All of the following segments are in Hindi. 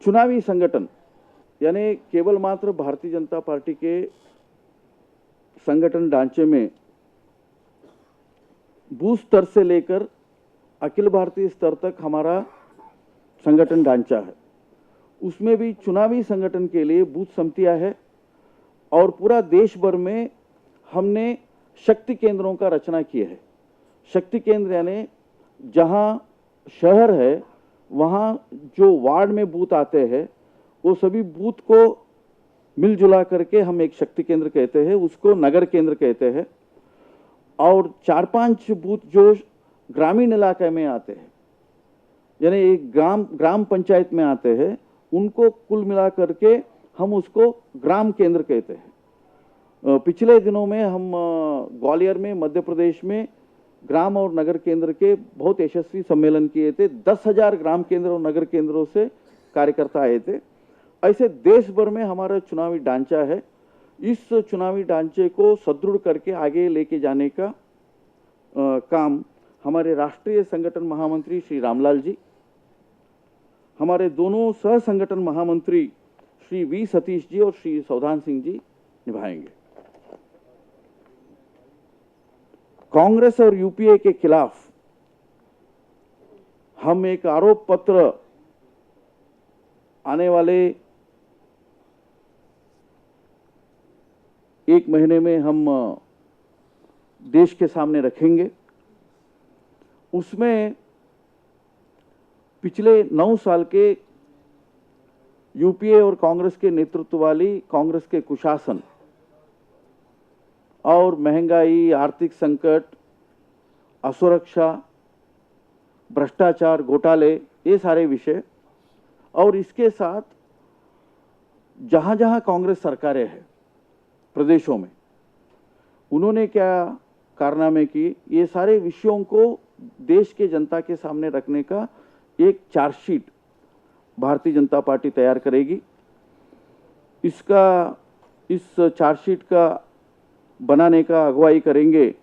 चुनावी संगठन यानी केवल मात्र भारतीय जनता पार्टी के संगठन ढांचे में बूथ स्तर से लेकर अखिल भारतीय स्तर तक हमारा संगठन ढांचा है। उसमें भी चुनावी संगठन के लिए बूथ समितियां है और पूरा देश भर में हमने शक्ति केंद्रों का रचना की है। शक्ति केंद्र यानी जहां शहर है वहां जो वार्ड में बूथ आते हैं वो सभी बूथ को मिलजुला करके हम एक शक्ति केंद्र कहते हैं, उसको नगर केंद्र कहते हैं। और 4-5 बूथ जो ग्रामीण इलाके में आते हैं यानी एक ग्राम पंचायत में आते हैं, उनको कुल मिला करके हम उसको ग्राम केंद्र कहते हैं। पिछले दिनों में हम ग्वालियर में मध्य प्रदेश में ग्राम और नगर केंद्र के बहुत यशस्वी सम्मेलन किए थे। 10,000 ग्राम केंद्र और नगर केंद्रों से कार्यकर्ता आए थे। ऐसे देश भर में हमारा चुनावी ढांचा है। इस चुनावी ढांचे को सुदृढ़ करके आगे लेके जाने का काम हमारे राष्ट्रीय संगठन महामंत्री श्री रामलाल जी, हमारे दोनों सह संगठन महामंत्री श्री वी सतीश जी और श्री सौधान सिंह जी निभाएंगे। कांग्रेस और यूपीए के खिलाफ हम एक आरोप पत्र आने वाले 1 महीने में हम देश के सामने रखेंगे। उसमें पिछले 9 साल के यूपीए और कांग्रेस के नेतृत्व वाली कांग्रेस के कुशासन और महंगाई, आर्थिक संकट, असुरक्षा, भ्रष्टाचार, घोटाले, ये सारे विषय और इसके साथ जहां जहां कांग्रेस सरकारें हैं प्रदेशों में उन्होंने क्या कारनामे किए, ये सारे विषयों को देश के जनता के सामने रखने का एक चार्जशीट भारतीय जनता पार्टी तैयार करेगी। इस चार्जशीट का बनाने का अगुवाई करेंगे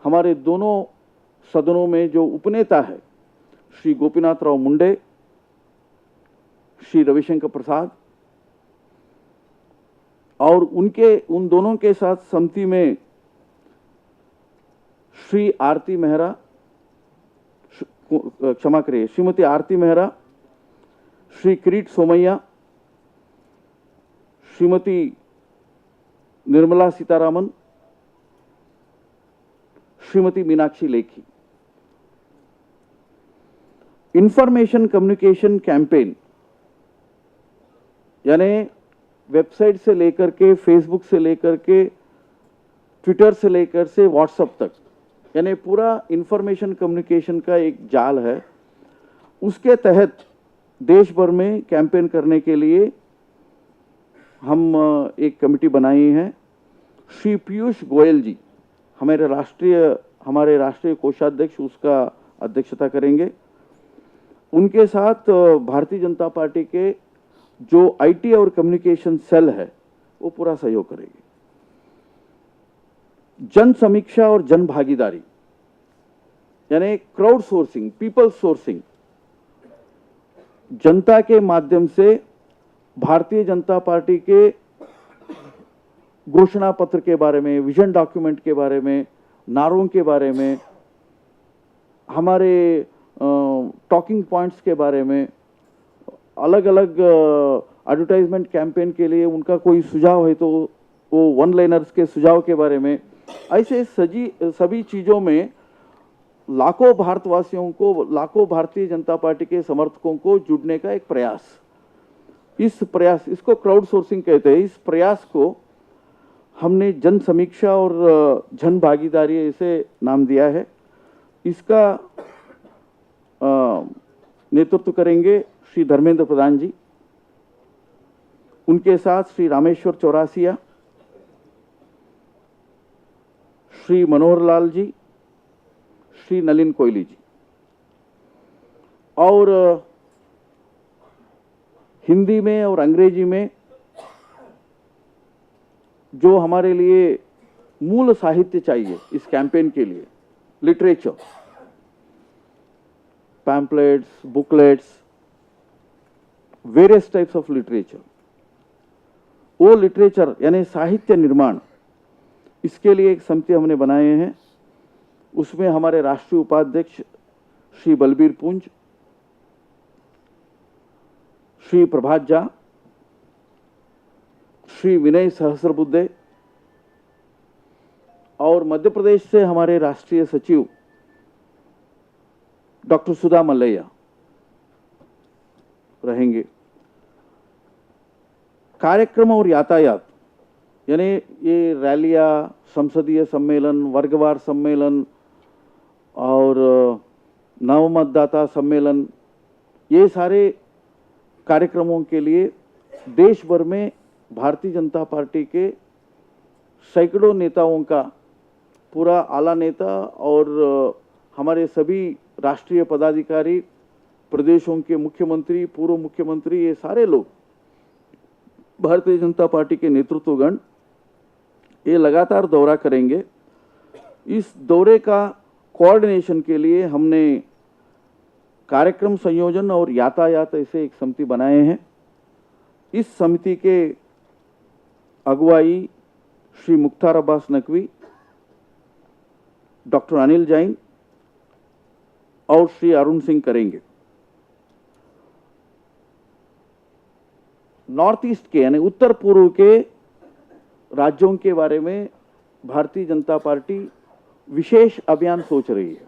हमारे दोनों सदनों में जो उपनेता है श्री गोपीनाथ राव मुंडे, श्री रविशंकर प्रसाद और उन दोनों के साथ समिति में श्री आरती मेहरा, क्षमा करिए, Shrimati Aarti Mehra, Shri Kirit Somaiya, Shrimati Nirmala Sitharaman, Shrimati Meenakshi Lekhi. Information communication campaign यानी वेबसाइट से लेकर के, फेसबुक से लेकर के, ट्विटर से लेकर से व्हाट्सएप तक यानी पूरा इंफॉर्मेशन कम्युनिकेशन का एक जाल है। उसके तहत देश भर में कैंपेन करने के लिए हम एक कमेटी बनाई है। श्री पीयूष गोयल जी हमारे राष्ट्रीय कोषाध्यक्ष उसका अध्यक्षता करेंगे। उनके साथ भारतीय जनता पार्टी के जो आईटी और कम्युनिकेशन सेल है वो पूरा सहयोग करेगी। जन समीक्षा और जन भागीदारी यानी क्राउड सोर्सिंग, पीपल सोर्सिंग, जनता के माध्यम से भारतीय जनता पार्टी के घोषणा पत्र के बारे में, विजन डॉक्यूमेंट के बारे में, नारों के बारे में, हमारे टॉकिंग पॉइंट्स के बारे में, अलग अलग एडवर्टाइजमेंट कैंपेन के लिए उनका कोई सुझाव है तो वो वन लाइनर्स के सुझाव के बारे में, ऐसे सभी चीज़ों में लाखों भारतवासियों को, लाखों भारतीय जनता पार्टी के समर्थकों को जुड़ने का एक प्रयास। इसको क्राउड सोर्सिंग कहते हैं। इस प्रयास को हमने जन समीक्षा और जन भागीदारी ऐसे नाम दिया है। इसका नेतृत्व करेंगे श्री धर्मेंद्र प्रधान जी, उनके साथ श्री रामेश्वर चौरासिया, श्री मनोहर लाल जी, श्री नलिन कोयली जी। और हिंदी में और अंग्रेजी में जो हमारे लिए मूल साहित्य चाहिए इस कैंपेन के लिए, literature, pamphlets, booklets, various types of literature, वो लिटरेचर यानी साहित्य निर्माण, इसके लिए एक समिति हमने बनाए हैं। उसमें हमारे राष्ट्रीय उपाध्यक्ष श्री बलबीर पुंज, श्री प्रभात झा, श्री विनय सहस्रबुद्धे और मध्य प्रदेश से हमारे राष्ट्रीय सचिव डॉक्टर सुधा मल्लैया रहेंगे। कार्यक्रम और यातायात यानी ये रैलियां, संसदीय सम्मेलन, वर्गवार सम्मेलन और नव मतदाता सम्मेलन, ये सारे कार्यक्रमों के लिए देश भर में भारतीय जनता पार्टी के सैकड़ों नेताओं का पूरा आला नेता और हमारे सभी राष्ट्रीय पदाधिकारी, प्रदेशों के मुख्यमंत्री, पूर्व मुख्यमंत्री, ये सारे लोग भारतीय जनता पार्टी के नेतृत्वगण ये लगातार दौरा करेंगे। इस दौरे का कोऑर्डिनेशन के लिए हमने कार्यक्रम संयोजन और यातायात ऐसे एक समिति बनाए हैं। इस समिति के अगुवाई श्री मुख्तार अब्बास नकवी, डॉक्टर अनिल जैन और श्री अरुण सिंह करेंगे। नॉर्थ ईस्ट के यानी उत्तर पूर्व के राज्यों के बारे में भारतीय जनता पार्टी विशेष अभियान सोच रही है,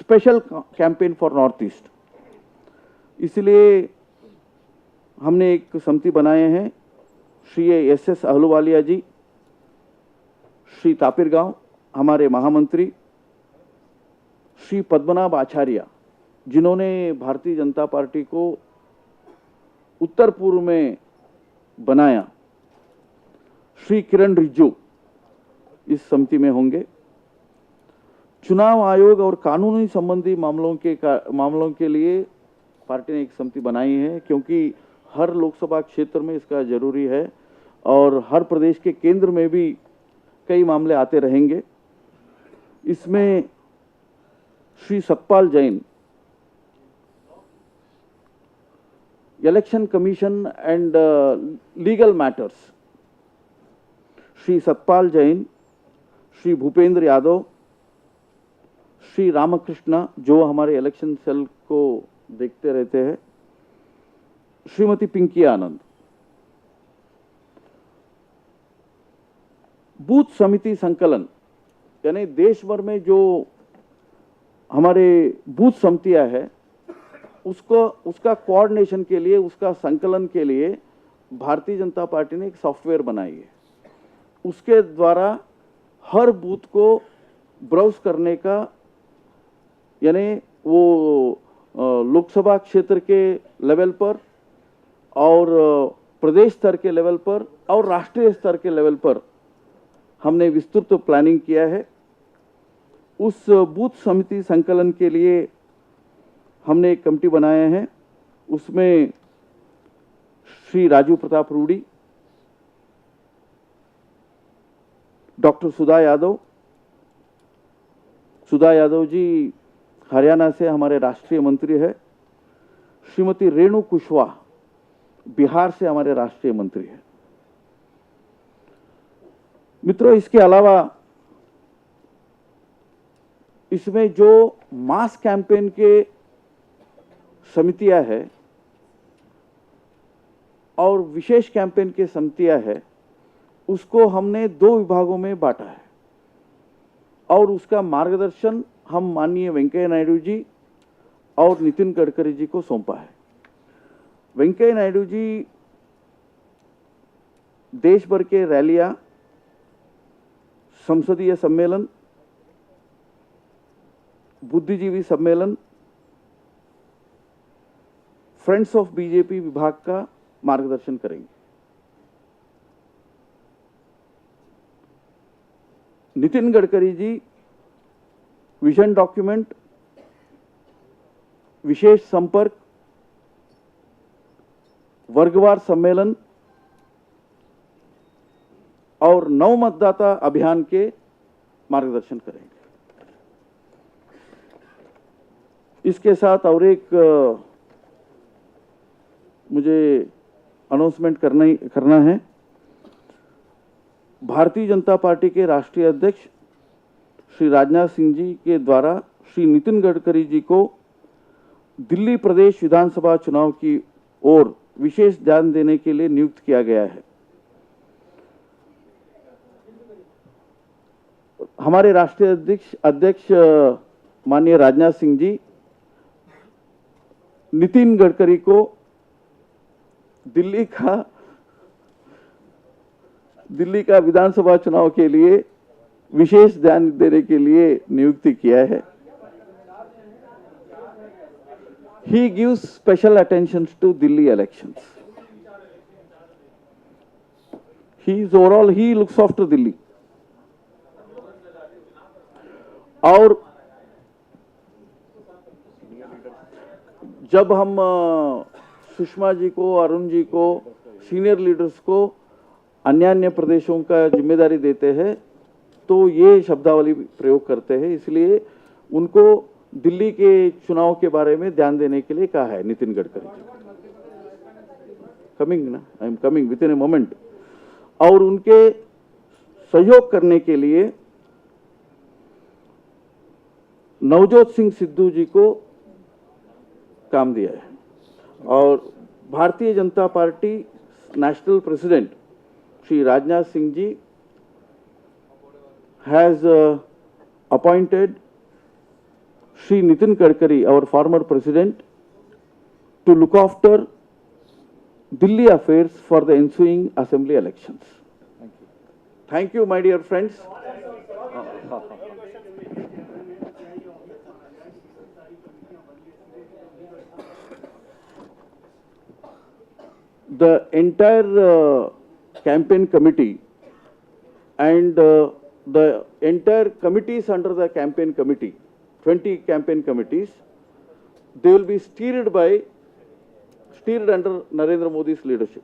special campaign for north east. इसलिए हमने एक समिति बनाए हैं। श्री एस अहलुवालिया जी, श्री तापिर गांव हमारे महामंत्री, श्री पद्मनाभ आचार्य जिन्होंने भारतीय जनता पार्टी को उत्तर पूर्व में बनाया, श्री किरण रिज्जू इस समिति में होंगे। चुनाव आयोग और कानूनी संबंधी मामलों के लिए पार्टी ने एक समिति बनाई है, क्योंकि हर लोकसभा क्षेत्र में इसका जरूरी है और हर प्रदेश के केंद्र में भी कई मामले आते रहेंगे। इसमें Shri Satpal Jain, election commission and legal matters, Shri Satpal Jain, Shri Bhupendra Yadav, Shri Ramakrishna जो हमारे इलेक्शन सेल को देखते रहते हैं, श्रीमती पिंकी आनंद। बूथ समिति संकलन यानी देश भर में जो हमारे बूथ समितियां है उसका कोऑर्डिनेशन के लिए, उसका संकलन के लिए भारतीय जनता पार्टी ने एक सॉफ्टवेयर बनाई है। उसके द्वारा हर बूथ को ब्राउज करने का, यानी वो लोकसभा क्षेत्र के लेवल पर और प्रदेश स्तर के लेवल पर और राष्ट्रीय स्तर के लेवल पर हमने विस्तृत प्लानिंग किया है। उस बूथ समिति संकलन के लिए हमने एक कमेटी बनाया है। उसमें श्री राजू प्रताप रूडी, डॉक्टर सुधा यादव जी हरियाणा से हमारे राष्ट्रीय मंत्री है, श्रीमती रेणु कुशवाहा बिहार से हमारे राष्ट्रीय मंत्री है। मित्रों, इसके अलावा इसमें जो मास कैंपेन के समितियां है और विशेष कैंपेन के समितियां है, उसको हमने 2 विभागों में बांटा है और उसका मार्गदर्शन हम माननीय वेंकैया नायडू जी और नितिन गडकरी जी को सौंपा है। वेंकैया नायडू जी देश भर के रैलियां, संसदीय सम्मेलन, बुद्धिजीवी सम्मेलन, फ्रेंड्स ऑफ बीजेपी विभाग का मार्गदर्शन करेंगे। नितिन गडकरी जी विजन डॉक्यूमेंट, विशेष संपर्क, वर्गवार सम्मेलन और नव मतदाता अभियान के मार्गदर्शन करेंगे। इसके साथ और एक मुझे अनाउंसमेंट करना है। भारतीय जनता पार्टी के राष्ट्रीय अध्यक्ष श्री राजनाथ सिंह जी के द्वारा श्री नितिन गडकरी जी को दिल्ली प्रदेश विधानसभा चुनाव की ओर विशेष ध्यान देने के लिए नियुक्त किया गया है। हमारे राष्ट्रीय अध्यक्ष माननीय राजनाथ सिंह जी नितिन गडकरी को दिल्ली का विधानसभा चुनाव के लिए विशेष ध्यान देने के लिए नियुक्ति किया है। He gives special attention to Delhi elections. He looks after Delhi. और जब हम सुषमा जी को, अरुण जी को, सीनियर लीडर्स को अन्य प्रदेशों का जिम्मेदारी देते हैं तो ये शब्दावली प्रयोग करते हैं, इसलिए उनको दिल्ली के चुनाव के बारे में ध्यान देने के लिए कहा है नितिन गडकरी जी। कमिंग ना, I am coming with in a moment. और उनके सहयोग करने के लिए नवजोत सिंह सिद्धू जी को काम दिया है। और Bharatiya Janata party national president Shri Rajnath Singh ji has appointed Shri Nitin Gadkari, our former president, to look after Delhi affairs for the ensuing assembly elections. Thank you. Thank you, my dear friends. The entire campaign committee and the entire committees under the campaign committee, 20 campaign committees, they will be steered under Narendra Modi's leadership.